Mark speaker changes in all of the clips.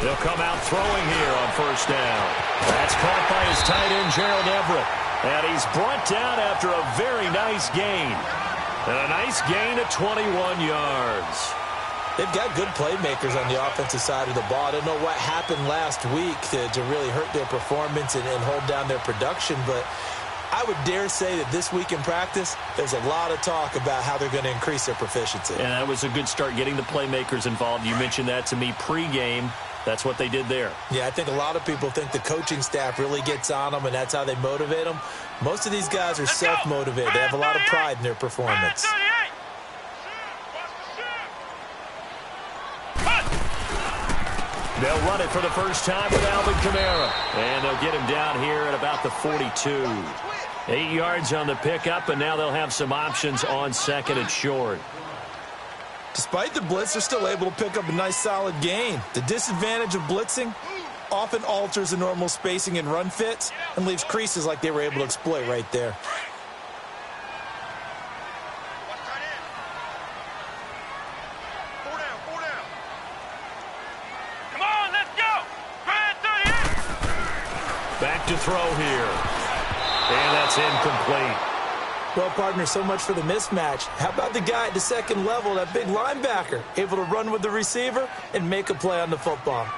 Speaker 1: They'll come out throwing here on first down. That's caught by his tight end, Gerald Everett. And he's brought down after a very nice gain. And a nice gain of 21 yards.
Speaker 2: They've got good playmakers on the offensive side of the ball. I don't know what happened last week to really hurt their performance and hold down their production, but I would dare say that this week in practice, there's a lot of talk about how they're going to increase their proficiency.
Speaker 1: And that was a good start getting the playmakers involved. You mentioned that to me pregame. That's what they did there.
Speaker 2: Yeah, I think a lot of people think the coaching staff really gets on them, and that's how they motivate them. Most of these guys are self-motivated. They have a lot of pride in their performance.
Speaker 1: They'll run it for the first time with Alvin Kamara. And they'll get him down here at about the 42. 8 yards on the pickup, and now they'll have some options on second and short.
Speaker 2: Despite the blitz, they're still able to pick up a nice solid gain. The disadvantage of blitzing often alters the normal spacing and run fits and leaves creases like they were able to exploit right there.
Speaker 3: Come on, let's go.
Speaker 1: Back to throw here. And that's incomplete.
Speaker 2: Well, partner, so much for the mismatch. How about the guy at the second level, that big linebacker, able to run with the receiver and make a play on the football?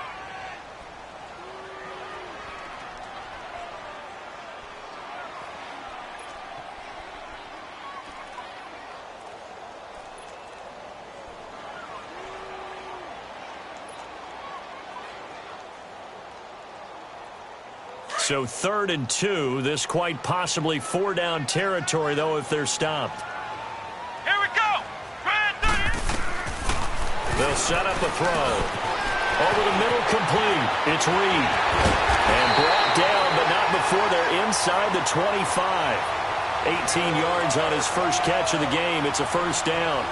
Speaker 1: So 3rd and 2. This quite possibly 4-down territory, though, if they're stopped.
Speaker 3: Here we go.
Speaker 1: They'll set up a throw. Over the middle, complete. It's Reed. And brought down, but not before they're inside the 25. 18 yards on his first catch of the game. It's a first down.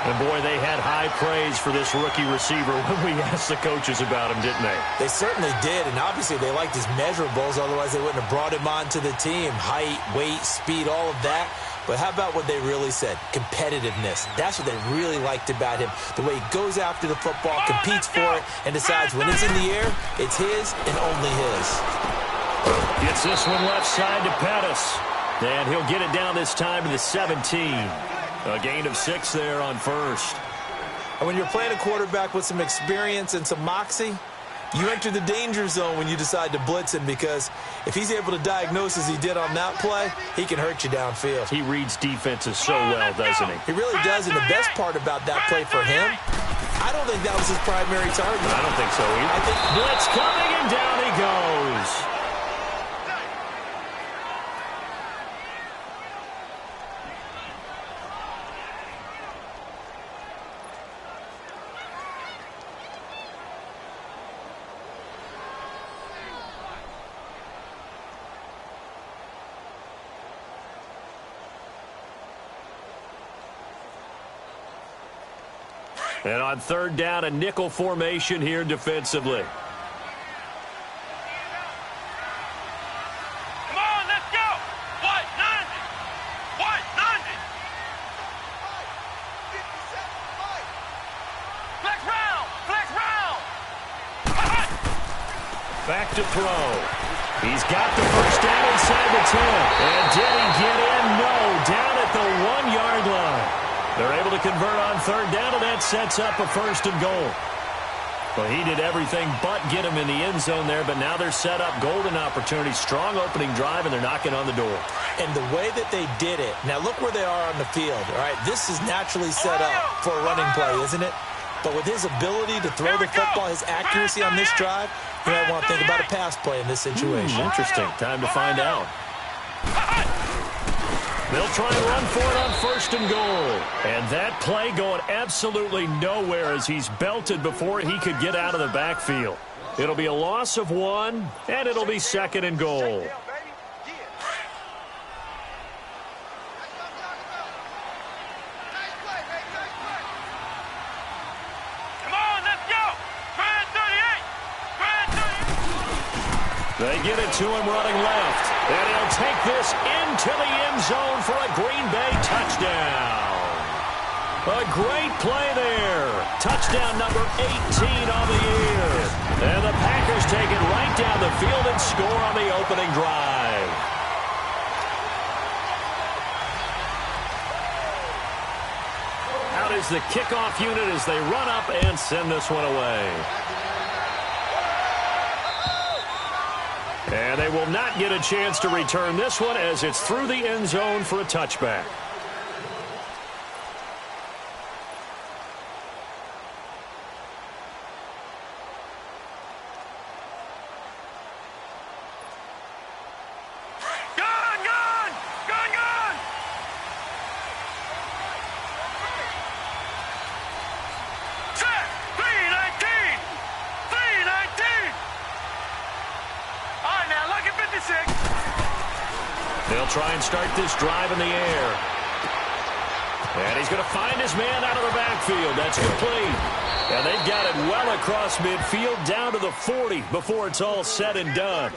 Speaker 1: And, boy, they had high praise for this rookie receiver when we asked the coaches about him, didn't they?
Speaker 2: They certainly did, and obviously they liked his measurables. Otherwise, they wouldn't have brought him onto the team. Height, weight, speed, all of that. But how about what they really said? Competitiveness. That's what they really liked about him. The way he goes after the football, competes for it, and decides when it's in the air, it's his and only his.
Speaker 1: Gets this one left side to Pettis. And he'll get it down this time to the 17. A gain of 6 there on first.
Speaker 2: And when you're playing a quarterback with some experience and some moxie, you enter the danger zone when you decide to blitz him, because if he's able to diagnose as he did on that play, he can hurt you downfield.
Speaker 1: He reads defenses so well, doesn't he?
Speaker 2: He really does, and the best part about that play for him, I don't think that was his primary target.
Speaker 1: I don't think so either.
Speaker 2: I think
Speaker 1: blitz coming, and down he goes. And on 3rd down, a nickel formation here defensively.
Speaker 3: Come on, let's go. White 90. White 90. Flex round. Flex round.
Speaker 1: Back to throw. He's got the first down inside the 10. And did he get in? No. Down at the 1-yard line. They're able to convert on 3rd down, and that sets up a 1st and goal. Well, he did everything but get him in the end zone there, but now they're set up golden opportunity, strong opening drive, and they're knocking on the door.
Speaker 2: And the way that they did it, now look where they are on the field, all right? This is naturally set up for a running play, isn't it? But with his ability to throw the football, his accuracy on this drive, you might want to think about a pass play in this situation.
Speaker 1: Interesting. Time to find out. They'll try and run for it on 1st and goal. And that play going absolutely nowhere as he's belted before he could get out of the backfield. It'll be a loss of 1, and it'll be 2nd and goal. They get it to him running left. And he'll take this into the end zone for a Green Bay touchdown. A great play there. Touchdown number 18 on the year. And the Packers take it right down the field and score on the opening drive. Out is the kickoff unit as they run up and send this one away. And they will not get a chance to return this one as it's through the end zone for a touchback. They'll try and start this drive in the air. And he's going to find his man out of the backfield. That's complete. And they've got it well across midfield down to the 40 before it's all said and done.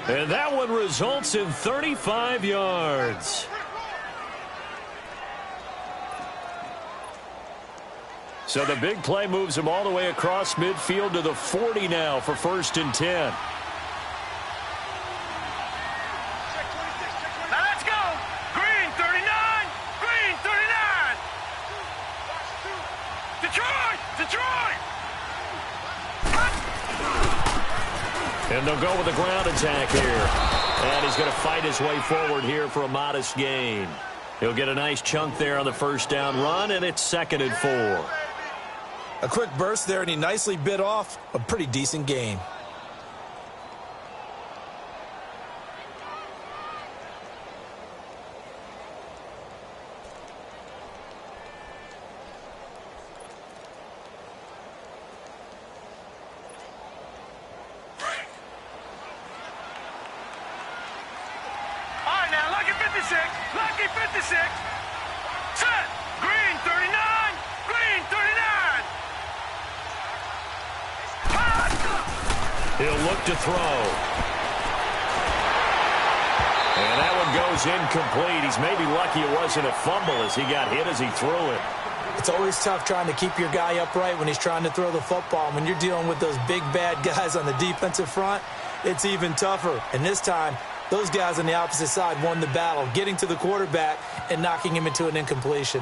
Speaker 1: And that one results in 35 yards. So the big play moves him all the way across midfield to the 40 now for 1st and 10. And they'll go with a ground attack here. And he's going to fight his way forward here for a modest gain. He'll get a nice chunk there on the first down run, and it's 2nd and 4.
Speaker 2: A quick burst there, and he nicely bit off a pretty decent gain.
Speaker 3: Lucky 56. Set. Green 39. Green 39.
Speaker 1: He'll look to throw. And that one goes incomplete. He's maybe lucky it wasn't a fumble as he got hit as he threw it.
Speaker 2: It's always tough trying to keep your guy upright when he's trying to throw the football. When you're dealing with those big, bad guys on the defensive front, it's even tougher. And this time, those guys on the opposite side won the battle, getting to the quarterback and knocking him into an incompletion.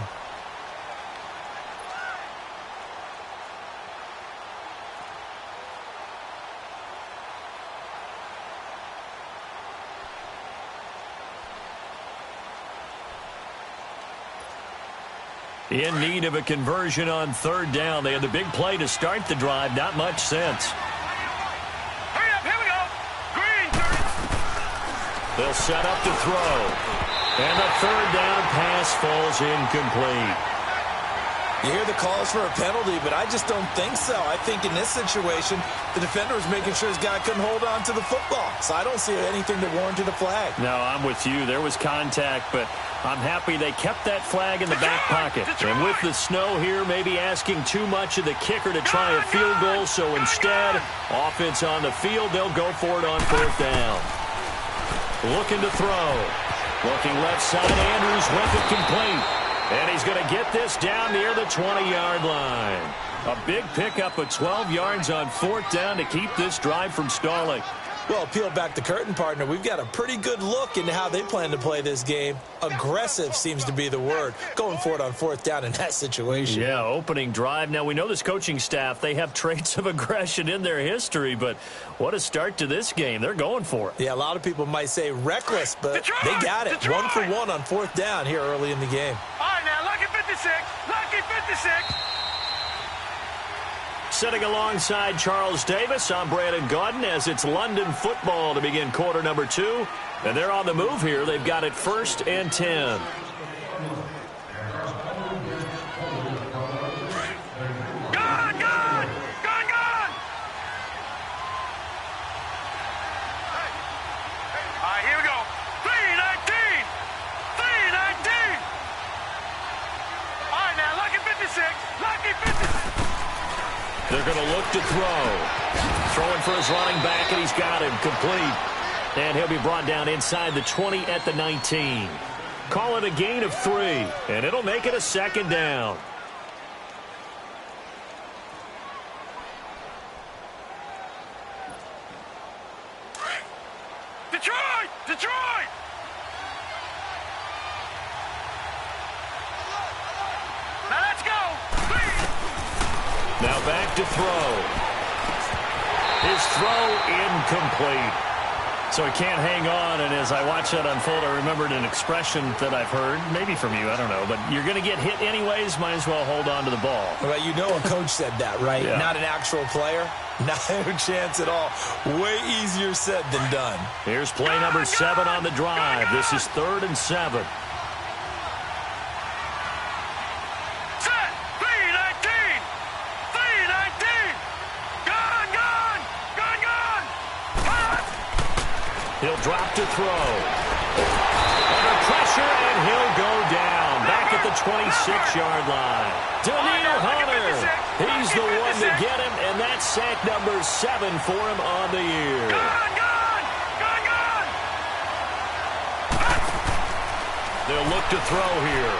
Speaker 1: In need of a conversion on 3rd down. They had the big play to start the drive. Not much sense.
Speaker 3: Hurry up, here we go. Green 30.
Speaker 1: They'll set up to throw. And the 3rd down pass falls incomplete.
Speaker 2: You hear the calls for a penalty, but I just don't think so. I think in this situation, the defender was making sure his guy couldn't hold on to the football. So I don't see anything that warranted a flag.
Speaker 1: No, I'm with you. There was contact, but I'm happy they kept that flag in the back pocket. And with the snow here, maybe asking too much of the kicker to try a field goal. So instead, offense on the field, they'll go for it on 4th down. Looking to throw. Looking left side, Andrews with it complete. And he's going to get this down near the 20-yard line. A big pickup of 12 yards on 4th down to keep this drive from stalling.
Speaker 2: Well, peel back the curtain, partner. We've got a pretty good look into how they plan to play this game. Aggressive seems to be the word. Going for it on 4th down in that situation.
Speaker 1: Yeah, opening drive. Now, we know this coaching staff, they have traits of aggression in their history, but what a start to this game. They're going for it.
Speaker 2: Yeah, a lot of people might say reckless, but they got it. 1 for 1 on 4th down here early in the game.
Speaker 3: All right, now, lucky 56. Lucky 56.
Speaker 1: Sitting alongside Charles Davis, I'm Brandon Gaudin as it's London football to begin quarter number 2. And they're on the move here. They've got it 1st and 10.
Speaker 3: Gone! Gone! Gone! Gone! All right, here we go. 319! 319! All right, now, lucky 56. Lucky 56.
Speaker 1: They're going to look to throw. Throwing for his running back, and he's got him complete. And he'll be brought down inside the 20 at the 19. Call it a gain of 3, and it'll make it a 2nd down. to throw. His throw incomplete. So he can't hang on, and as I watch that unfold, I remembered an expression that I've heard, maybe from you, I don't know, but you're going to get hit anyways, might as well hold on to the ball.
Speaker 2: Well, you know a coach said that, right?
Speaker 1: Yeah.
Speaker 2: Not an actual player. No chance at all. Way easier said than done.
Speaker 1: Here's play number 7 on the drive. This is 3rd and 7. He'll drop to throw. Under pressure, and he'll go down. Back at the 26-yard line. Daniil Hunter. He's the one to get him, and that's sack number 7 for him on the year. They'll look to throw here.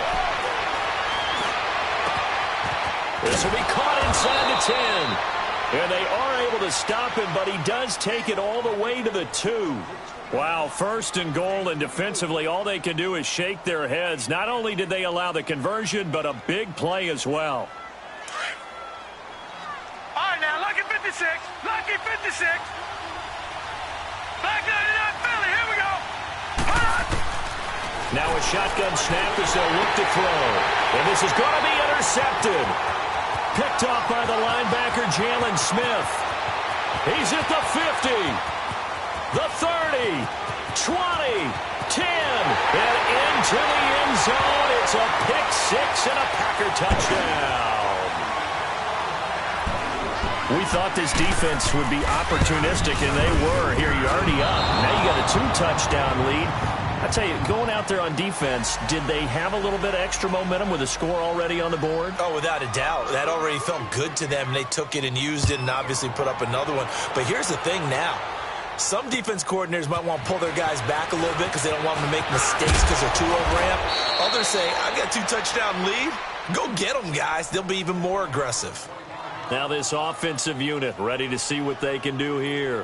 Speaker 1: This will be caught inside the 10. And they are able to stop him, but he does take it all the way to the 2. Wow, 1st and goal, and defensively all they can do is shake their heads. Not only did they allow the conversion, but a big play as well.
Speaker 3: All right, now, lucky 56. Lucky 56. Back 99 Philly. Here we go.
Speaker 1: Now a shotgun snap as they'll look to throw. And this is going to be intercepted. Picked off by the linebacker, Jalen Smith. He's at the 50, the 30, 20, 10, and into the end zone. It's a pick 6 and a Packer touchdown. We thought this defense would be opportunistic, and they were. Here, you're already up. Now you got a 2-touchdown lead. I tell you, going out there on defense, did they have a little bit of extra momentum with a score already on the board?
Speaker 2: Oh, without a doubt. That already felt good to them. They took it and used it and obviously put up another one. But here's the thing now. Some defense coordinators might want to pull their guys back a little bit because they don't want them to make mistakes because they're too over-amped. Others say, I got a 2-touchdown lead. Go get them, guys. They'll be even more aggressive.
Speaker 1: Now this offensive unit ready to see what they can do here.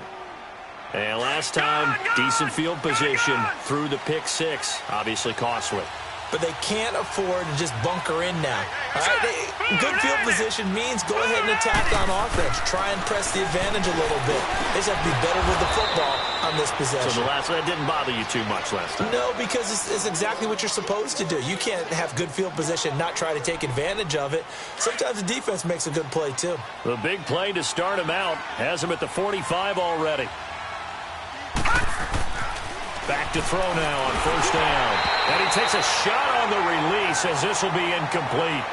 Speaker 1: And last time, decent field position through the pick 6. Obviously costly.
Speaker 2: But they can't afford to just bunker in now. All right, good field position means go ahead and attack on offense. Try and press the advantage a little bit. They just have to be better with the football on this possession.
Speaker 1: So the last that didn't bother you too much last time?
Speaker 2: No, because it's exactly what you're supposed to do. You can't have good field position and not try to take advantage of it. Sometimes the defense makes a good play, too.
Speaker 1: The big play to start him out has him at the 45 already. Back to throw now on 1st down. And he takes a shot on the release as this will be incomplete.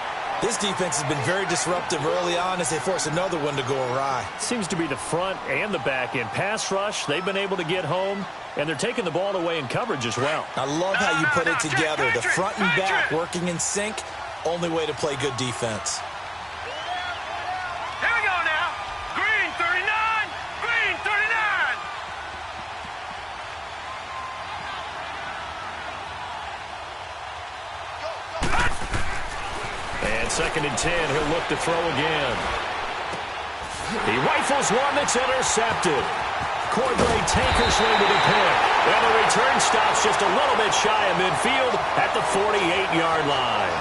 Speaker 2: This defense has been very disruptive early on as they force another one to go awry.
Speaker 1: Seems to be the front and the back end. Pass rush, they've been able to get home, and they're taking the ball away in coverage as well.
Speaker 2: I love how you put it together. The front and back working in sync, only way to play good defense.
Speaker 3: Here we go now. Green 39. Green 39.
Speaker 1: And 2nd and 10, he'll look to throw again. He rifles one that's intercepted. Cordray Tankersley with a pick. And the return stops just a little bit shy of midfield at the 48-yard line.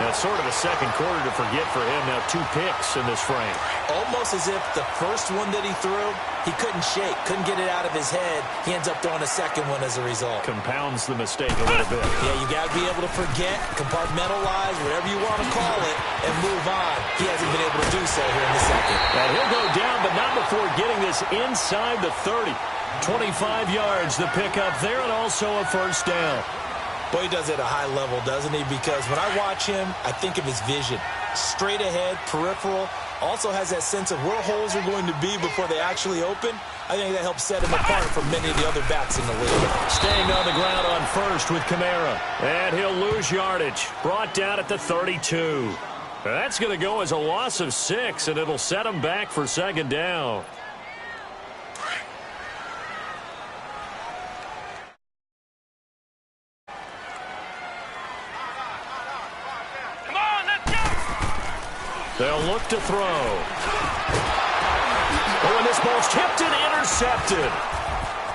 Speaker 1: That's sort of a second quarter to forget for him. Now 2 picks in this frame.
Speaker 2: Almost as if the first one that he threw, he couldn't shake, couldn't get it out of his head. He ends up throwing a second one as a result.
Speaker 1: Compounds the mistake a little bit.
Speaker 2: Yeah, you got to be able to forget, compartmentalize, whatever you want to call it, and move on. He hasn't been able to do so here in the second.
Speaker 1: And he'll go down, but not before getting this inside the 30. 25 yards, the pickup there, and also a 1st down.
Speaker 2: Boy, he does it at a high level, doesn't he? Because when I watch him, I think of his vision. Straight ahead, peripheral. Also has that sense of where holes are going to be before they actually open. I think that helps set him apart from many of the other backs in the league.
Speaker 1: Staying on the ground on 1st with Kamara. And he'll lose yardage. Brought down at the 32. That's going to go as a loss of 6, and it'll set him back for 2nd down. They'll look to throw. Oh, and this ball's tipped and intercepted.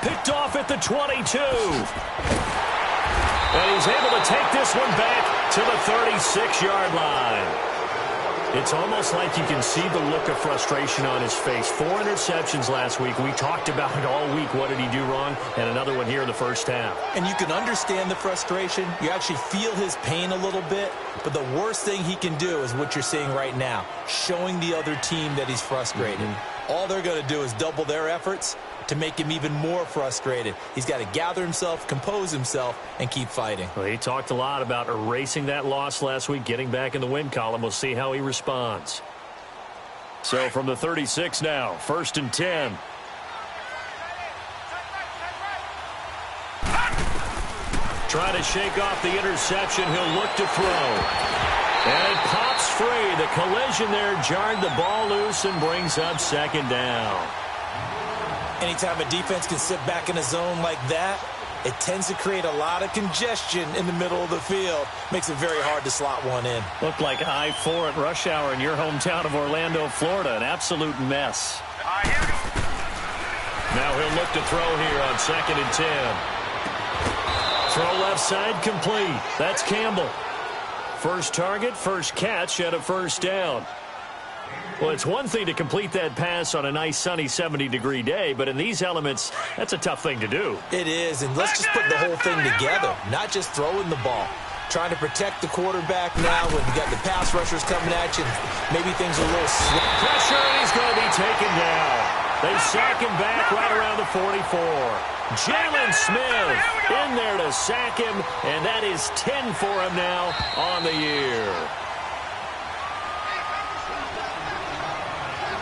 Speaker 1: Picked off at the 22. And he's able to take this one back to the 36-yard line. It's almost like you can see the look of frustration on his face. 4 interceptions last week. We talked about it all week. What did he do wrong? And another one here in the first half.
Speaker 2: And you can understand the frustration. You actually feel his pain a little bit. But the worst thing he can do is what you're seeing right now, showing the other team that he's frustrated. All they're going to do is double their efforts to make him even more frustrated. He's got to gather himself, compose himself, and keep fighting.
Speaker 1: Well, he talked a lot about erasing that loss last week, getting back in the win column. We'll see how he responds. So from the 36 now, 1st and 10. Trying to shake off the interception. He'll look to throw. And it pops free. The collision there jarred the ball loose and brings up 2nd down.
Speaker 2: Anytime a defense can sit back in a zone like that, it tends to create a lot of congestion in the middle of the field. Makes it very hard to slot one in.
Speaker 1: Looked like I-4 at rush hour in your hometown of Orlando, Florida. An absolute mess. Now he'll look to throw here on 2nd and 10. Throw left side complete. That's Campbell. First target, first catch, and a 1st down. Well, it's one thing to complete that pass on a nice sunny 70-degree day, but in these elements, that's a tough thing to do.
Speaker 2: It is, and let's just put the whole thing together, not just throwing the ball. Trying to protect the quarterback now when you got the pass rushers coming at you. Maybe things are a little slow.
Speaker 1: Pressure, and he's going to be taken down. They sack him back right around the 44. Jalen Smith in there to sack him, and that is 10 for him now on the year.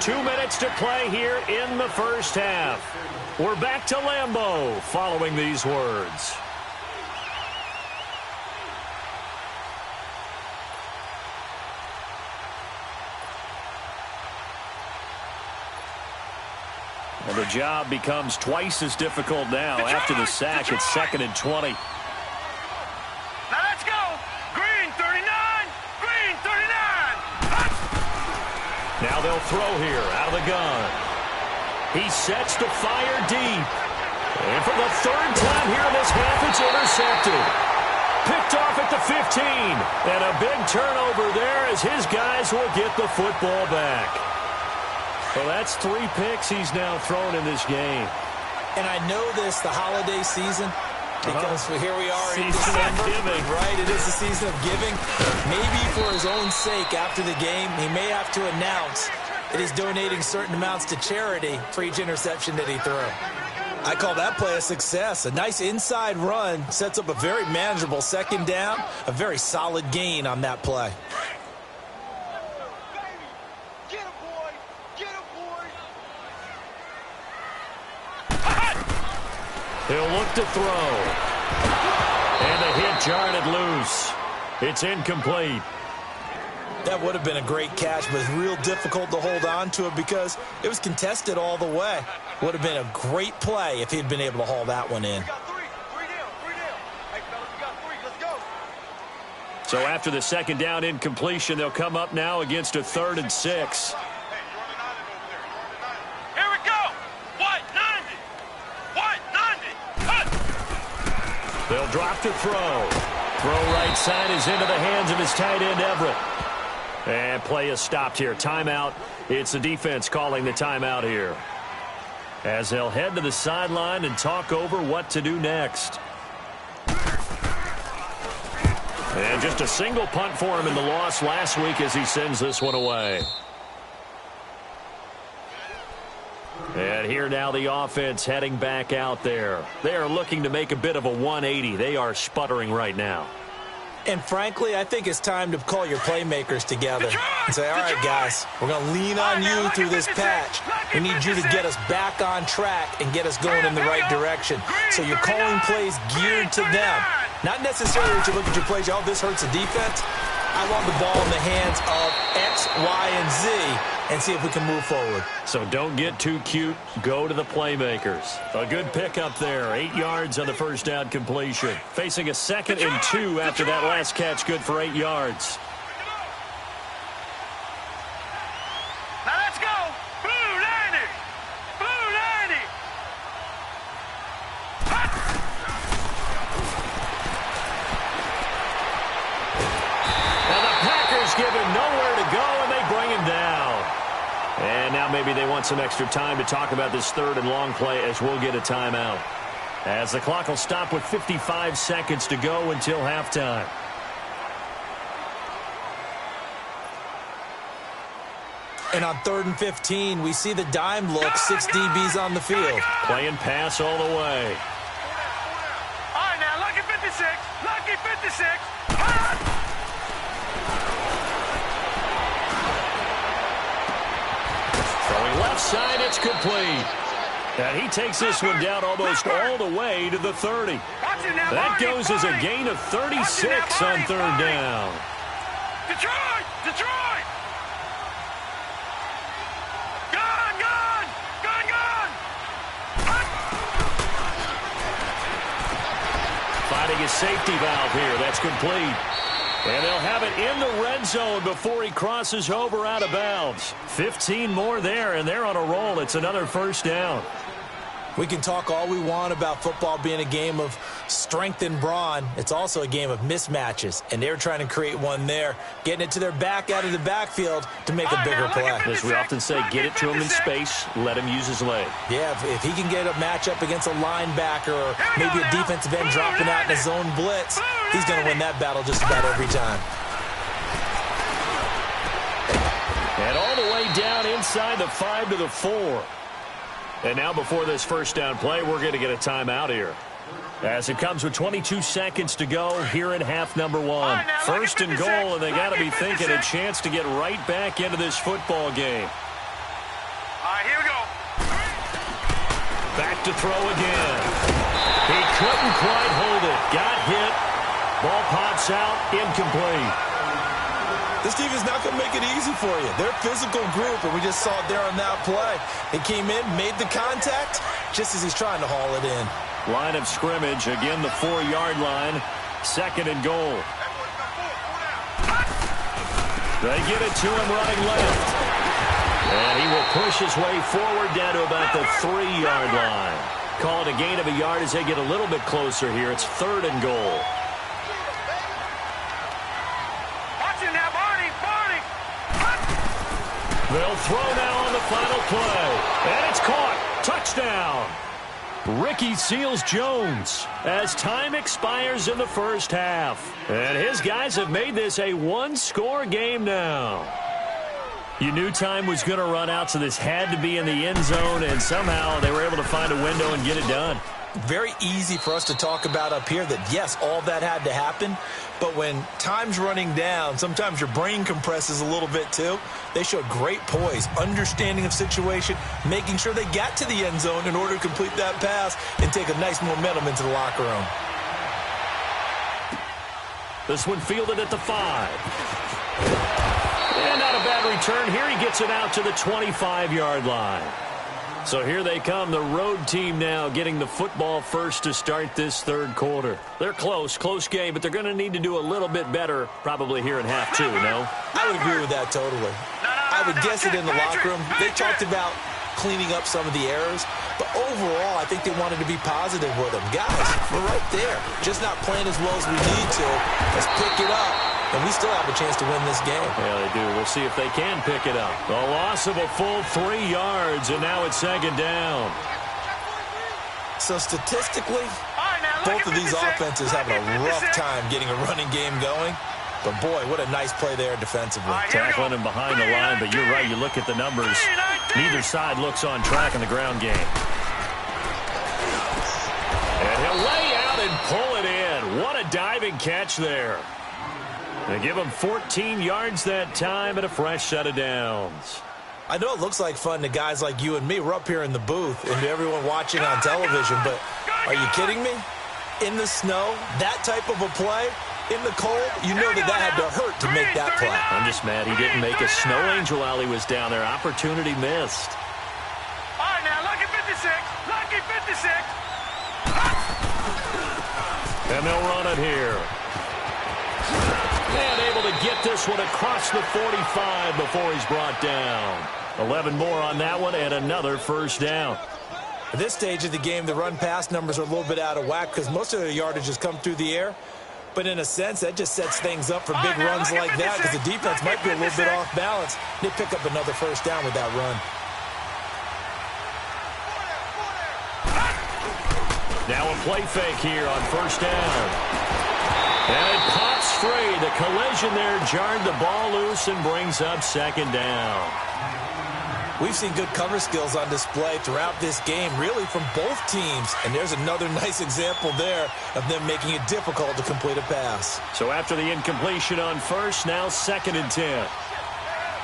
Speaker 1: 2 minutes to play here in the first half. We're back to Lambeau following these words. And the job becomes twice as difficult now. After the sack, it's 2nd and 20.
Speaker 3: Now let's go. Green 39. Green 39.
Speaker 1: Now they'll throw here out of the gun. He sets to fire deep. And for the 3rd time here in this half, it's intercepted. Picked off at the 15. And a big turnover there as his guys will get the football back. Well, that's 3 picks he's now thrown in this game.
Speaker 2: And I know this, the holiday season, because here we are in
Speaker 1: Season of
Speaker 2: December,
Speaker 1: giving.
Speaker 2: right? It is the season of giving. Maybe for his own sake after the game, he may have to announce that he's donating certain amounts to charity for each interception that he threw. I call that play a success. A nice inside run sets up a very manageable 2nd down, a very solid gain on that play.
Speaker 1: He'll look to throw. And the hit jarred it loose. It's incomplete.
Speaker 2: That would have been a great catch, but it's real difficult to hold on to it because it was contested all the way. Would have been a great play if he'd been able to haul that one in.
Speaker 1: So after the 2nd down incompletion, they'll come up now against a 3rd and 6. They'll drop to throw. Throw right side is into the hands of his tight end, Everett. And play is stopped here. Timeout. It's the defense calling the timeout here, as they'll head to the sideline and talk over what to do next. And just a single punt for him in the loss last week as he sends this one away. And here now the offense heading back out there. They are looking to make a bit of a 180. They are sputtering right now.
Speaker 2: And frankly, I think it's time to call your playmakers together and say, all right, guys, we're going to lean on you through this patch. We need you to get us back on track and get us going in the right direction. So you're calling plays geared to them. Not necessarily that you look at your plays, oh, this hurts the defense. I want the ball in the hands of X, Y, and Z and see if we can move forward.
Speaker 1: So don't get too cute. Go to the playmakers. A good pickup there. 8 yards on the first down completion. Facing a 2nd and 2 after that last catch. Good for 8 yards.
Speaker 3: Now let's go. Blue 90. Blue 90.
Speaker 1: Now the Packers give him nowhere to go, and they maybe they want some extra time to talk about this third and long play as we'll get a timeout. As the clock will stop with 55 seconds to go until halftime.
Speaker 2: And on 3rd and 15, we see the dime look, 6 DBs on the field.
Speaker 1: Playing pass all the way.
Speaker 3: All right, now, lucky 56. Lucky 56.
Speaker 1: Throwing left side, it's complete. And he takes this one down almost all the way to the 30. That goes as a gain of 36 on 3rd down.
Speaker 3: Detroit! Detroit! Gone! Gone! Gone! Gone!
Speaker 1: Finding his safety valve here. That's complete. And they'll have it in the red zone before he crosses over out of bounds. 15 more there, and they're on a roll. It's another first down.
Speaker 2: We can talk all we want about football being a game of strength and brawn. It's also a game of mismatches, and they're trying to create one there, getting it to their back out of the backfield to make a bigger play.
Speaker 1: As we often say, get it to him in space, let him use his leg.
Speaker 2: Yeah, if he can get a matchup against a linebacker or maybe a defensive end dropping out in a zone blitz, he's going to win that battle just about every time.
Speaker 1: And all the way down inside the 5 to the 4. And now before this first down play, we're going to get a timeout here. As it comes with 22 seconds to go here in half number 1. First and goal, and they got to be thinking a chance to get right back into this football game.
Speaker 3: All right, here we go.
Speaker 1: Back to throw again. He couldn't quite hold it. Got hit. Ball pops out. Incomplete.
Speaker 2: This team is not going to make it easy for you. They're a physical group, and we just saw it there on that play. He came in, made the contact, just as he's trying to haul it in.
Speaker 1: Line of scrimmage, again the 4-yard line. 2nd and goal. They get it to him running left. And he will push his way forward down to about the 3-yard line. Call it a gain of a yard as they get a little bit closer here. It's 3rd and goal. They'll throw now on the final play. And it's caught. Touchdown. Ricky Seals-Jones as time expires in the first half. And his guys have made this a 1-score game now. You knew time was going to run out, so this had to be in the end zone, and somehow they were able to find a window and get it done.
Speaker 2: Very easy for us to talk about up here that, yes, all that had to happen. But when time's running down, sometimes your brain compresses a little bit too. They showed great poise, understanding of situation, making sure they got to the end zone in order to complete that pass and take a nice momentum into the locker room.
Speaker 1: This one fielded at the 5. And not a bad return here. He gets it out to the 25-yard line. So here they come, the road team now getting the football first to start this 3rd quarter. They're close game, but they're going to need to do a little bit better probably here in half 2, no?
Speaker 2: I would agree with that totally. I would guess it in the locker room. They talked about cleaning up some of the errors, but overall, I think they wanted to be positive with them. Guys, we're right there. Just not playing as well as we need to. Let's pick it up. And we still have a chance to win this game.
Speaker 1: Yeah, they do. We'll see if they can pick it up. A loss of a full 3 yards, and now it's 2nd down.
Speaker 2: So statistically, both of these offenses having a rough time getting a running game going. But, boy, what a nice play there defensively.
Speaker 1: Tackling him behind the line, but you're right. You look at the numbers. Neither side looks on track in the ground game. And he'll lay out and pull it in. What a diving catch there. They give him 14 yards that time and a fresh set of downs.
Speaker 2: I know it looks like fun to guys like you and me. We're up here in the booth and to everyone watching on television, but are you kidding me? In the snow, that type of a play, in the cold, you know that had to hurt to make that play.
Speaker 1: I'm just mad he didn't make a snow angel while he was down there. Opportunity missed.
Speaker 3: All right, now, lucky 56. Lucky 56.
Speaker 1: And they'll run it here. And able to get this one across the 45 before he's brought down. 11 more on that one and another first down.
Speaker 2: At this stage of the game, the run-pass numbers are a little bit out of whack because most of their yardage has come through the air. But in a sense, that just sets things up for big runs like that because the defense might be a little bit off balance. They pick up another first down with that run.
Speaker 1: Now a play fake here on first down. And it pops free. The collision there jarred the ball loose and brings up second down.
Speaker 2: We've seen good cover skills on display throughout this game, really from both teams. And there's another nice example there of them making it difficult to complete a pass.
Speaker 1: So after the incompletion on first, now 2nd and 10.
Speaker 3: All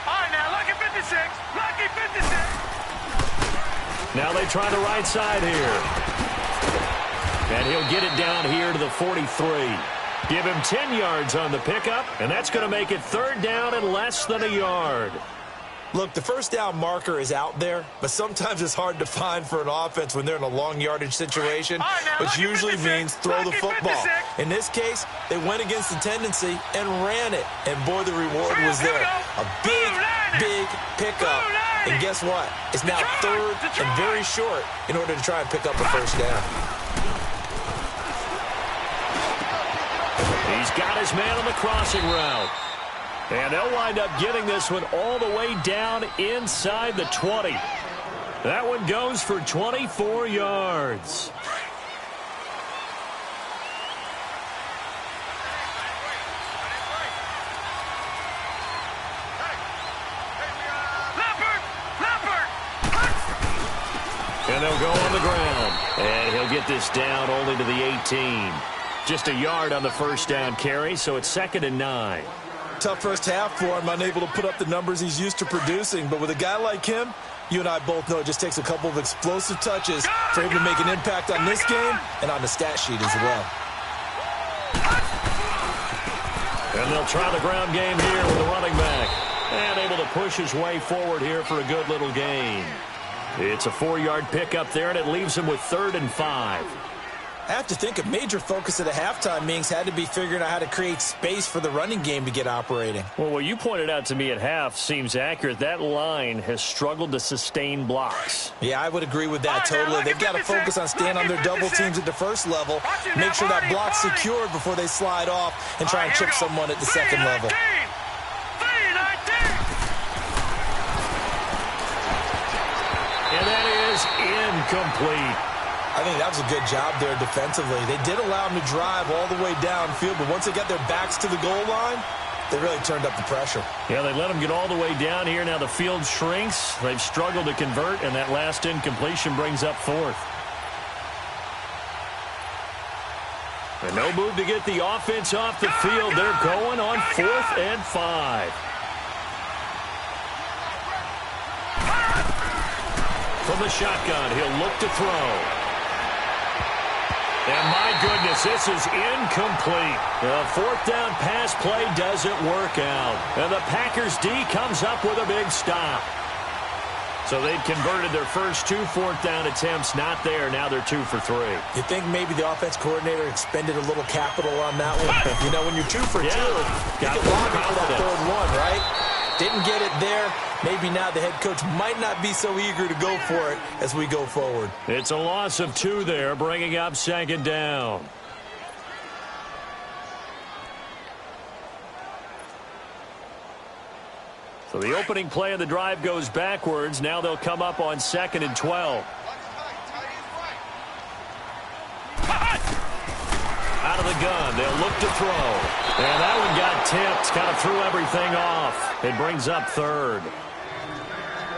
Speaker 3: right, now, lucky 56. Lucky 56.
Speaker 1: Now they try the right side here. And he'll get it down here to the 43. Give him 10 yards on the pickup, and that's going to make it 3rd down and less than a yard.
Speaker 2: Look, the first down marker is out there, but sometimes it's hard to find for an offense when they're in a long yardage situation, which usually means throw the football. In this case, they went against the tendency and ran it, and boy, the reward was there. A big pickup, and guess what? It's now 3rd and very short in order to try and pick up a first down.
Speaker 1: He's got his man on the crossing route. And they'll wind up getting this one all the way down inside the 20. That one goes for 24 yards. And they'll go on the ground. And he'll get this down only to the 18. Just a yard on the first down carry, so it's 2nd and 9.
Speaker 2: Tough first half for him, unable to put up the numbers he's used to producing. But with a guy like him, you and I both know it just takes a couple of explosive touches for him to make an impact on this game and on the stat sheet as well.
Speaker 1: And they'll try the ground game here with the running back. And able to push his way forward here for a good little gain. It's a 4-yard pickup there, and it leaves him with 3rd and 5.
Speaker 2: I have to think a major focus at a halftime means had to be figuring out how to create space for the running game to get operating.
Speaker 1: Well, what you pointed out to me at half seems accurate. That line has struggled to sustain blocks.
Speaker 2: Yeah, I would agree with that totally. They've got to focus on staying on their double teams at the first level, make sure that block's secured before they slide off and try and chip someone at the second level.
Speaker 1: And that is incomplete.
Speaker 2: I think that was a good job there defensively. They did allow them to drive all the way downfield, but once they got their backs to the goal line, they really turned up the pressure.
Speaker 1: Yeah, they let them get all the way down here. Now the field shrinks. They've struggled to convert, and that last incompletion brings up 4th. And no move to get the offense off the field. They're going on 4th and 5. From the shotgun, he'll look to throw. And my goodness, this is incomplete. The 4th down pass play doesn't work out. And the Packers D comes up with a big stop. So they'd converted their first 2 4th down attempts, not there. Now they're 2 for 3.
Speaker 2: You think maybe the offense coordinator expended a little capital on that one? You know, when you're 2 for 2, you can log it for that 3rd one, right? Didn't get it there. Maybe now the head coach might not be so eager to go for it as we go forward.
Speaker 1: It's a loss of 2 there, bringing up 2nd down. So the opening play of the drive goes backwards. Now they'll come up on 2nd and 12. Out of the gun, they'll look to throw. And that one got tipped, kind of threw everything off. It brings up 3rd.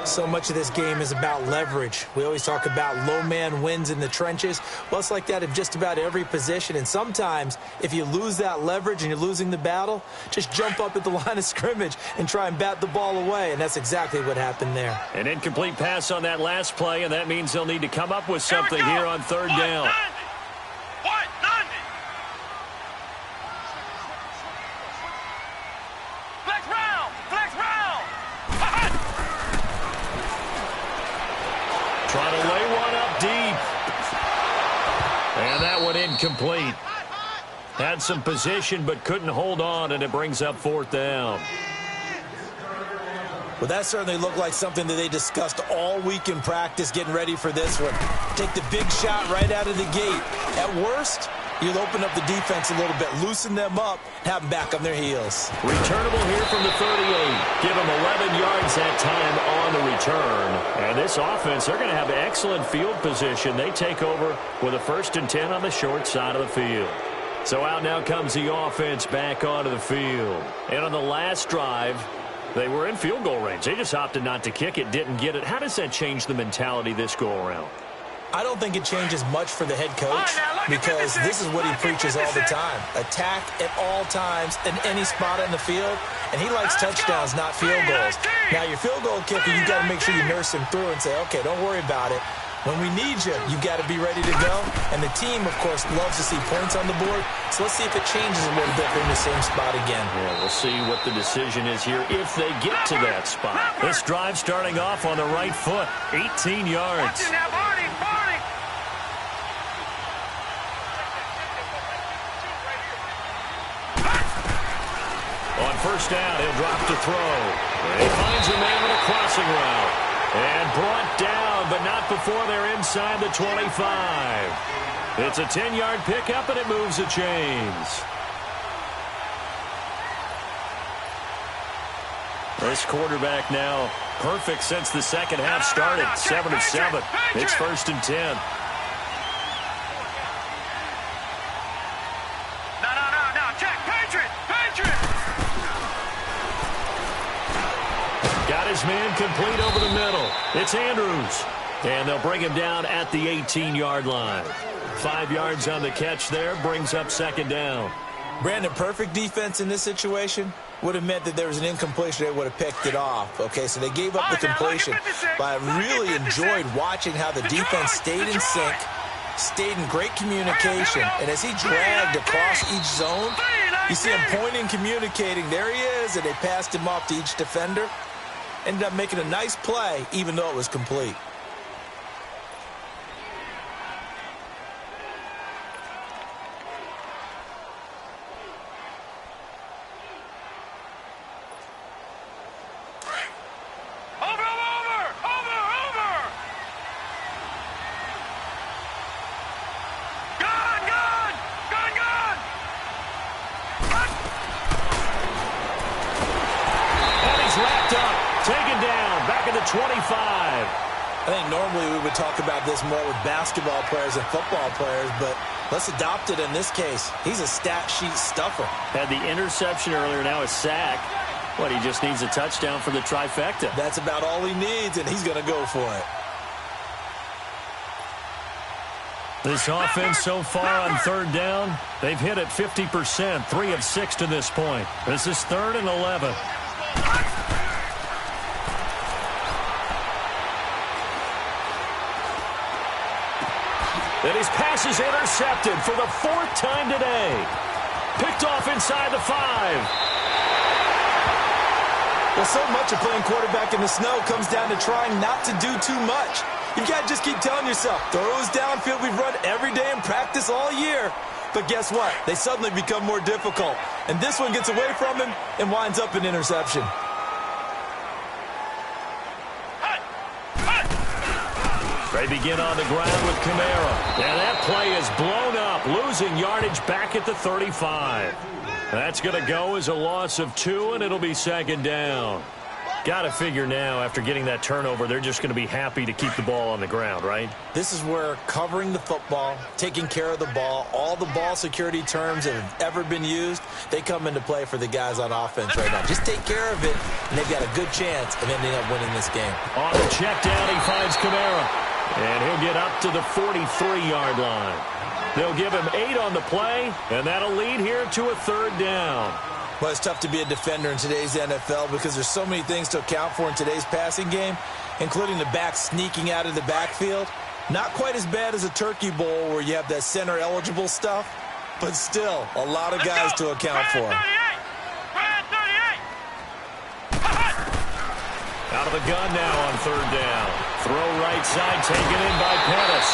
Speaker 2: So much of this game is about leverage. We always talk about low man wins in the trenches. Well, it's like that in just about every position. And sometimes, if you lose that leverage and you're losing the battle, just jump up at the line of scrimmage and try and bat the ball away. And that's exactly what happened there.
Speaker 1: An incomplete pass on that last play, and that means they'll need to come up with something here on 3rd down. Trying to lay one up deep. And that one incomplete. Had some position but couldn't hold on, and it brings up 4th down.
Speaker 2: Well, that certainly looked like something that they discussed all week in practice getting ready for this one. Take the big shot right out of the gate. At worst, You'll open up the defense a little bit, loosen them up, have them back on their heels.
Speaker 1: Returnable here from the 38. Give them 11 yards that time on the return. And this offense, they're going to have excellent field position. They take over with a 1st and 10 on the short side of the field. So out now comes the offense back onto the field. And on the last drive, they were in field goal range. They just opted not to kick it, didn't get it. How does that change the mentality this go-around?
Speaker 2: I don't think it changes much for the head coach because this is what he preaches all the time. Attack at all times in any spot on the field, and he likes touchdowns, not field goals. Now, your field goal kicker, you got to make sure you nurse him through and say, okay, don't worry about it. When we need you, you got to be ready to go. And the team, of course, loves to see points on the board. So let's see if it changes a little bit in the same spot again.
Speaker 1: Yeah, we'll see what the decision is here if they get to that spot. This drive starting off on the right foot, 18 yards. On first down, he'll drop to throw. He finds a man with a crossing route. And brought down, but not before they're inside the 25. It's a 10-yard pickup, and it moves the chains. This quarterback now perfect since the second half started. 7 of 7. It's 1st and 10.
Speaker 3: No. Check. Patriot.
Speaker 1: Got his man complete over the middle. It's Andrews. And they'll bring him down at the 18-yard line. 5 yards on the catch there, brings up 2nd down.
Speaker 2: Brandon, perfect defense in this situation would have meant that there was an incompletion. They would have picked it off. Okay, so they gave up the completion. But I really enjoyed watching how the defense stayed in sync, stayed in great communication. And as he dragged across each zone, you see him pointing, communicating. There he is, and they passed him off to each defender. Ended up making a nice play, even though it was complete. I think normally we would talk about this more with basketball players and football players, but let's adopt it in this case. He's a stat sheet stuffer. Had the interception earlier, now a sack. What, he just needs a touchdown for the trifecta. That's about all he needs, and he's going to go for it.
Speaker 1: This offense so far on 3rd down, they've hit it 50%, 3 of 6 to this point. This is 3rd and 11. And his pass is intercepted for the 4th time today. Picked off inside the 5.
Speaker 2: Well, so much of playing quarterback in the snow comes down to trying not to do too much. You've got to just keep telling yourself, throws downfield we've run every day in practice all year. But guess what? They suddenly become more difficult. And this one gets away from him and winds up an interception.
Speaker 1: They begin on the ground with Kamara. And that play is blown up, losing yardage back at the 35. That's going to go as a loss of 2, and it'll be 2nd down. Got to figure now, after getting that turnover, they're just going to be happy to keep the ball on the ground, right?
Speaker 2: This is where covering the football, taking care of the ball, all the ball security terms that have ever been used, they come into play for the guys on offense right now. Just take care of it, and they've got a good chance of ending up winning this game.
Speaker 1: On the check down, he finds Kamara. And he'll get up to the 43-yard line. They'll give him 8 on the play, and that'll lead here to a 3rd down.
Speaker 2: Well, it's tough to be a defender in today's NFL because there's so many things to account for in today's passing game, including the back sneaking out of the backfield. Not quite as bad as a turkey bowl where you have that center-eligible stuff, but still a lot of guys to account for.
Speaker 1: Out of the gun now on 3rd down. Throw right side taken in by Pettis.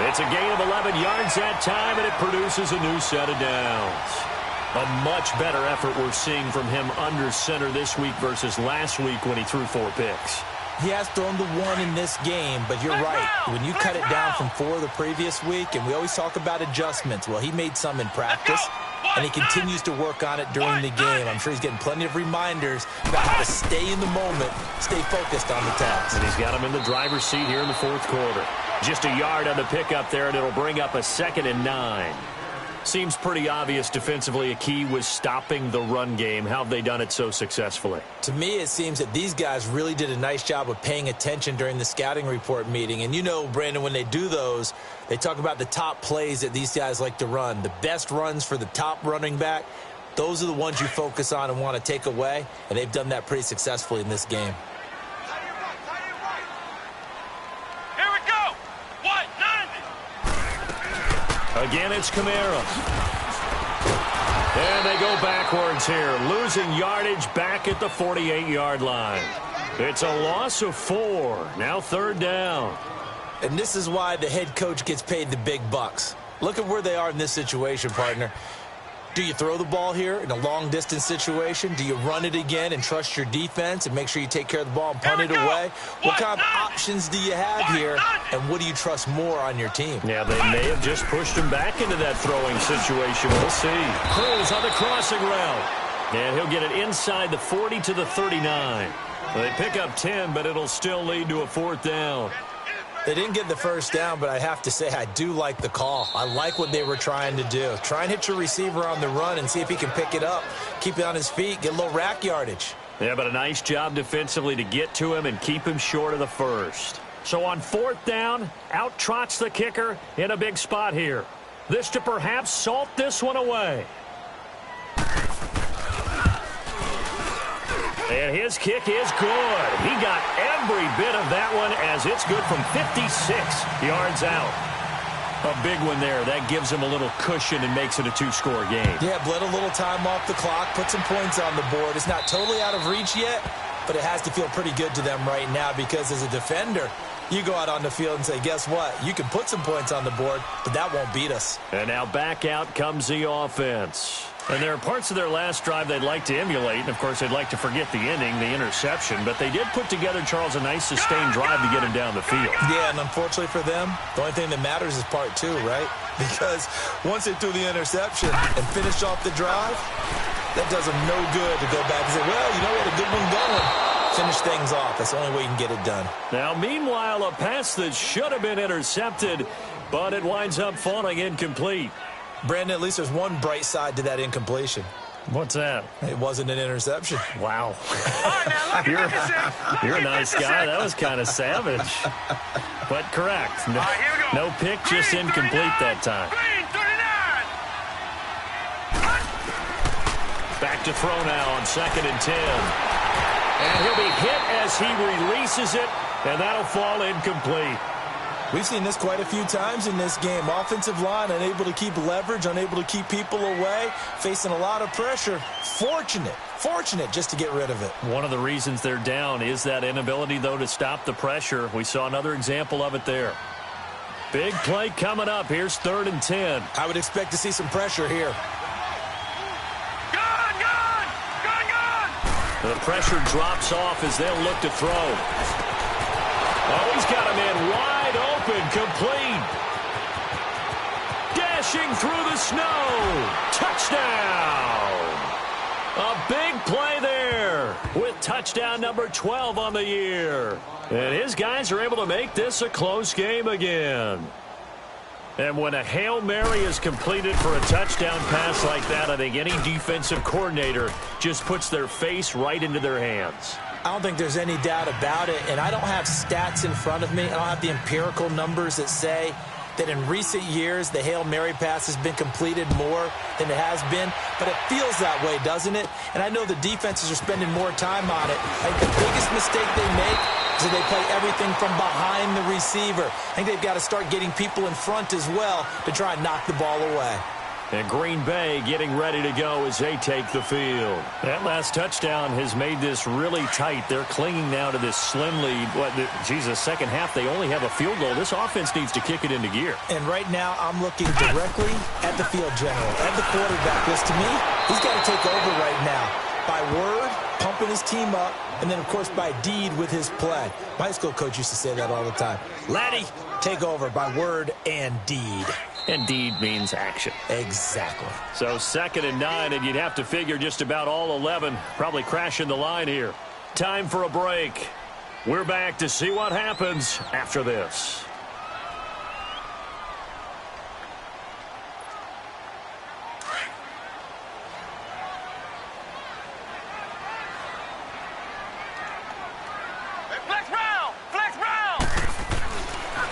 Speaker 1: It's a gain of 11 yards that time, and it produces a new set of downs. A much better effort we're seeing from him under center this week versus last week when he threw 4 picks.
Speaker 2: He has thrown the one in this game, but you're right. When you cut it down from 4 the previous week, and we always talk about adjustments, well, he made some in practice, and he continues to work on it during the game. I'm sure he's getting plenty of reminders about how to stay in the moment, stay focused on the task.
Speaker 1: And he's got him in the driver's seat here in the fourth quarter. Just a yard on the pickup there, and it'll bring up a 2nd and 9. Seems pretty obvious defensively a key was stopping the run game. How have they done it so successfully?
Speaker 2: To me, it seems that these guys really did a nice job of paying attention during the scouting report meeting. And you know, Brandon, when they do those, they talk about the top plays that these guys like to run. The best runs for the top running back, those are the ones you focus on and want to take away. And they've done that pretty successfully in this game.
Speaker 1: Again, it's Kamara. And they go backwards here, losing yardage back at the 48-yard line. It's a loss of 4. Now 3rd down.
Speaker 2: And this is why the head coach gets paid the big bucks. Look at where they are in this situation, partner. Do you throw the ball here in a long-distance situation? Do you run it again and trust your defense and make sure you take care of the ball and punt it away? What kind of options do you have here, and what do you trust more on your team?
Speaker 1: Yeah, they may have just pushed him back into that throwing situation. We'll see. Cruz on the crossing route. And he'll get it inside the 40 to the 39. They pick up 10, but it'll still lead to a 4th down.
Speaker 2: They didn't get the first down, but I have to say I do like the call. I like what they were trying to do. Try and hit your receiver on the run and see if he can pick it up, keep it on his feet, get a little rack yardage.
Speaker 1: Yeah, but a nice job defensively to get to him and keep him short of the first. So on 4th down, out trots the kicker in a big spot here. This to perhaps salt this one away. And his kick is good. He got every bit of that one as it's good from 56 yards out. A big one there. That gives him a little cushion and makes it a 2-score game.
Speaker 2: Yeah, bled a little time off the clock, put some points on the board. It's not totally out of reach yet, but it has to feel pretty good to them right now because as a defender, you go out on the field and say, guess what? You can put some points on the board, but that won't beat us.
Speaker 1: And now back out comes the offense. And there are parts of their last drive they'd like to emulate. And, of course, they'd like to forget the ending, the interception. But they did put together, Charles, a nice sustained drive to get him down the field.
Speaker 2: Yeah, and unfortunately for them, the only thing that matters is part 2, right? Because once they threw the interception and finished off the drive, that does them no good to go back and say, well, you know, we had a good one going. Finish things off. That's the only way you can get it done.
Speaker 1: Now, meanwhile, a pass that should have been intercepted, but it winds up falling incomplete.
Speaker 2: Brandon, at least there's one bright side to that incompletion.
Speaker 1: What's that?
Speaker 2: It wasn't an interception.
Speaker 1: Wow. You're a nice guy. That was kind of savage. But correct. No pick, just incomplete that time. Back to throw now on 2nd and 10. And he'll be hit as he releases it, and that'll fall incomplete.
Speaker 2: We've seen this quite a few times in this game. Offensive line unable to keep leverage, unable to keep people away, facing a lot of pressure. Fortunate just to get rid of it.
Speaker 1: One of the reasons they're down is that inability, though, to stop the pressure. We saw another example of it there. Big play coming up. Here's 3rd and 10.
Speaker 2: I would expect to see some pressure here.
Speaker 1: The pressure drops off as they'll look to throw. Oh, he's got him in wide open, complete. Dashing through the snow. Touchdown. A big play there with touchdown number 12 on the year. And his guys are able to make this a close game again. And when a Hail Mary is completed for a touchdown pass like that, I think any defensive coordinator just puts their face right into their hands.
Speaker 2: I don't think there's any doubt about it, and I don't have stats in front of me. I don't have the empirical numbers that say that in recent years the Hail Mary pass has been completed more than it has been, but it feels that way, doesn't it? And I know the defenses are spending more time on it. I think the biggest mistake they make is that they play everything from behind the receiver. I think they've got to start getting people in front as well to try and knock the ball away.
Speaker 1: And Green Bay getting ready to go as they take the field. That last touchdown has made this really tight. They're clinging now to this slim lead. Second half, they only have a field goal. This offense needs to kick it into gear.
Speaker 2: And right now, I'm looking directly at the field general, at the quarterback. Because to me, he's got to take over right now. By word, pump keeping his team up, and then, of course, by deed with his play. My high school coach used to say that all the time. Laddie, take over by word and deed.
Speaker 1: And deed means action.
Speaker 2: Exactly.
Speaker 1: So 2nd and 9, and you'd have to figure just about all 11 probably crashing the line here. Time for a break. We're back to see what happens after this.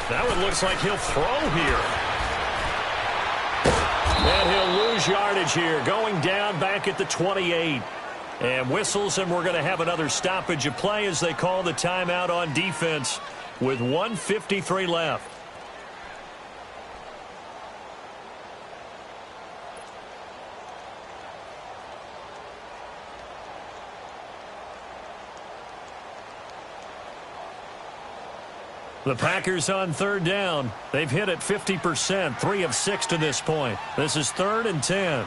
Speaker 1: That one looks like he'll throw here. And he'll lose yardage here, going down back at the 28. And whistles, and we're going to have another stoppage of play as they call the timeout on defense with 1:53 left. The Packers on 3rd down. They've hit it 50%, 3 of 6 to this point. This is 3rd and 10.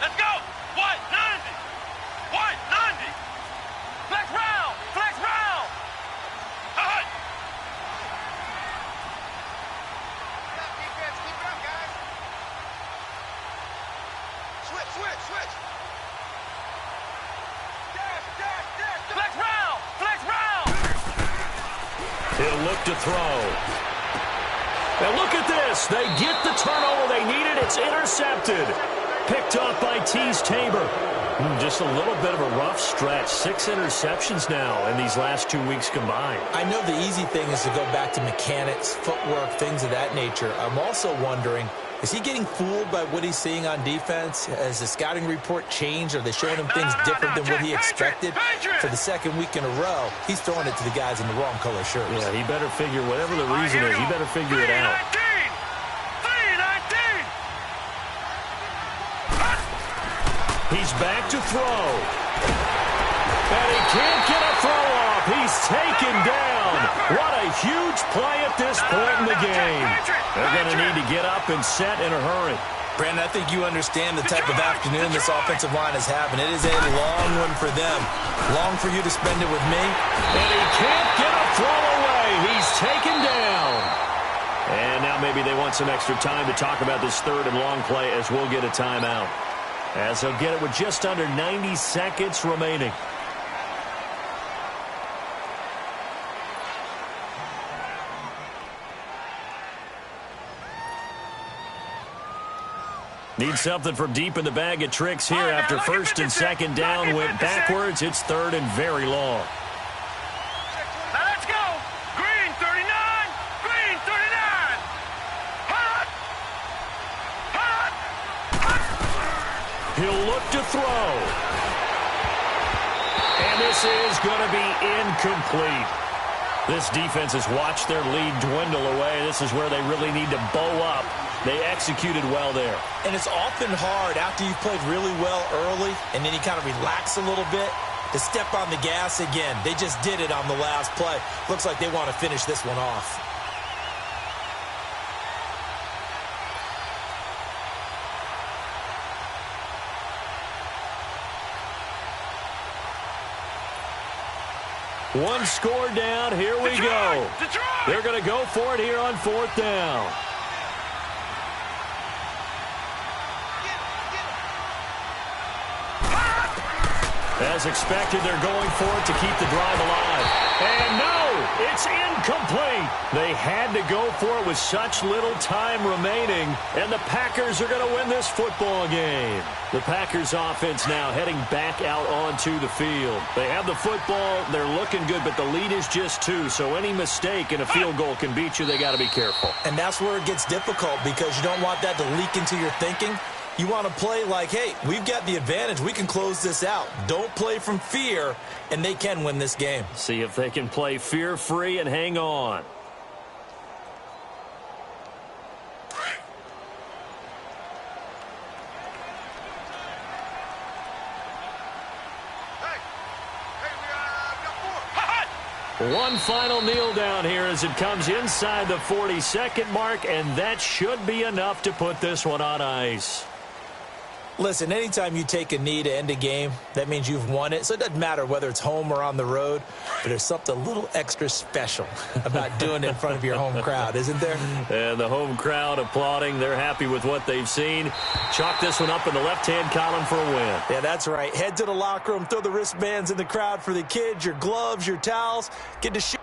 Speaker 3: Let's go! 190! 190! Flex round! Flex round! Cut! Defense, keep it up, guys. Switch. Dash. Flex round! Flex round!
Speaker 1: He'll look to throw. Now look at this. They get the turnover they needed. It's intercepted. Picked off by Tease Tabor. Just a little bit of a rough stretch. 6 interceptions now in these last 2 weeks combined.
Speaker 2: I know the easy thing is to go back to mechanics, footwork, things of that nature. I'm also wondering, is he getting fooled by what he's seeing on defense? Has the scouting report changed? Are they showing him things different than what he expected? For the 2nd week in a row, he's throwing it to the guys in the wrong color shirts.
Speaker 1: Yeah, he better figure, whatever the reason is, he better figure it out.
Speaker 3: 319!
Speaker 1: He's back to throw. And he can't get a throw off. He's taken down. What a huge play at this point in the game. They're going to need to get up and set in a hurry.
Speaker 2: Brandon, I think you understand the type of afternoon this offensive line is having. It is a long one for them. Long for you to spend it with me.
Speaker 1: And he can't get a throw away. He's taken down. And now maybe they want some extra time to talk about this 3rd and long play as we'll get a timeout. As they'll get it with just under 90 seconds remaining. Need something from deep in the bag of tricks here after 1st and 2nd down went backwards. It's 3rd and very long.
Speaker 3: Now let's go! Green 39! Green 39! Hot!
Speaker 1: He'll look to throw. And this is going to be incomplete. This defense has watched their lead dwindle away. This is where they really need to bow up. They executed well there.
Speaker 2: And it's often hard after you've played really well early and then you kind of relax a little bit to step on the gas again. They just did it on the last play. Looks like they want to finish this one off.
Speaker 1: One score down. Here we go. They're going to go for it here on 4th down. As expected, they're going for it to keep the drive alive. And no, it's incomplete. They had to go for it with such little time remaining, and the Packers are going to win this football game. The Packers offense now heading back out onto the field. They have the football. They're looking good, but the lead is just 2, so any mistake in a field goal can beat you. They got to be careful.
Speaker 2: And that's where it gets difficult because you don't want that to leak into your thinking. You want to play like, hey, we've got the advantage. We can close this out. Don't play from fear, and they can win this game.
Speaker 1: See if they can play fear-free and hang on. One final kneel down here as it comes inside the 40-second mark, and that should be enough to put this one on ice.
Speaker 2: Listen, anytime you take a knee to end a game, that means you've won it. So it doesn't matter whether it's home or on the road, but there's something a little extra special about doing it in front of your home crowd, isn't there?
Speaker 1: And the home crowd applauding. They're happy with what they've seen. Chalk this one up in the left-hand column for a win.
Speaker 2: Yeah, that's right. Head to the locker room, throw the wristbands in the crowd for the kids, your gloves, your towels. Get to shoot.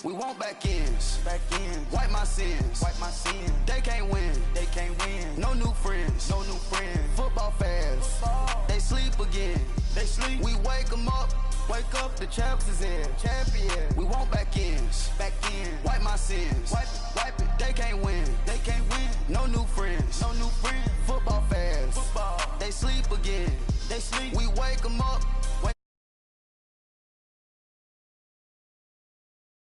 Speaker 4: We want back ends. Wipe my sins. They can't win. No new friends. Football fans. They sleep again. We wake them up. The champs is in. We want back ends. Wipe my sins. Wipe it. They can't win. No new friends. Football fans. They sleep again. We wake them up.